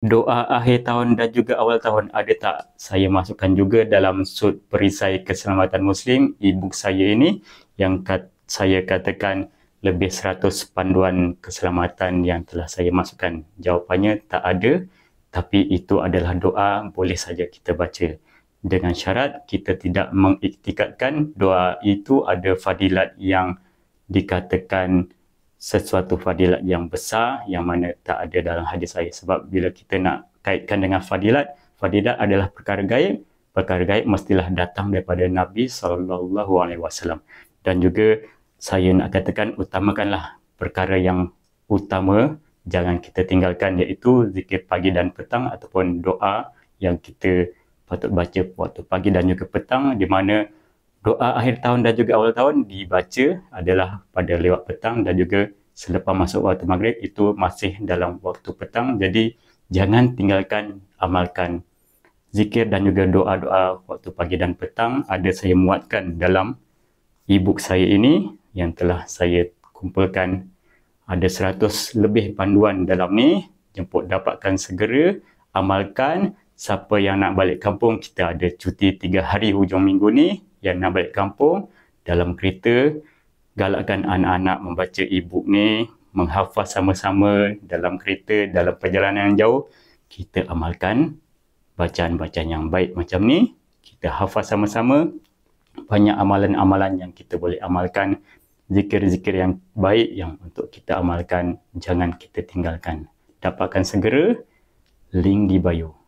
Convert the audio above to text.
Doa akhir tahun dan juga awal tahun ada tak saya masukkan juga dalam sud perisai keselamatan Muslim e-book saya ini yang saya katakan lebih 100 panduan keselamatan yang telah saya masukkan. Jawapannya tak ada, tapi itu adalah doa, boleh saja kita baca. Dengan syarat kita tidak mengiktikadkan doa itu ada fadilat yang dikatakan sesuatu fadilat yang besar yang mana tak ada dalam hadis saya. Sebab bila kita nak kaitkan dengan fadilat, fadilat adalah perkara gaib. Perkara gaib mestilah datang daripada Nabi SAW. Dan juga saya nak katakan utamakanlah perkara yang utama, jangan kita tinggalkan, iaitu zikir pagi dan petang ataupun doa yang kita patut baca waktu pagi dan juga petang, di mana doa akhir tahun dan juga awal tahun dibaca adalah pada lewat petang dan juga selepas masuk waktu maghrib, itu masih dalam waktu petang. Jadi jangan tinggalkan, amalkan zikir dan juga doa-doa waktu pagi dan petang. Ada saya muatkan dalam e-book saya ini yang telah saya kumpulkan. Ada 100 lebih panduan dalam ni. Jemput dapatkan segera, amalkan. Siapa yang nak balik kampung, kita ada cuti 3 hari hujung minggu ni. Yang nak balik kampung dalam kereta, galakkan anak-anak membaca e-book ni, menghafaz sama-sama dalam kereta, dalam perjalanan yang jauh. Kita amalkan bacaan-bacaan yang baik macam ni. Kita hafaz sama-sama. Banyak amalan-amalan yang kita boleh amalkan. Zikir-zikir yang baik yang untuk kita amalkan. Jangan kita tinggalkan. Dapatkan segera link di bio.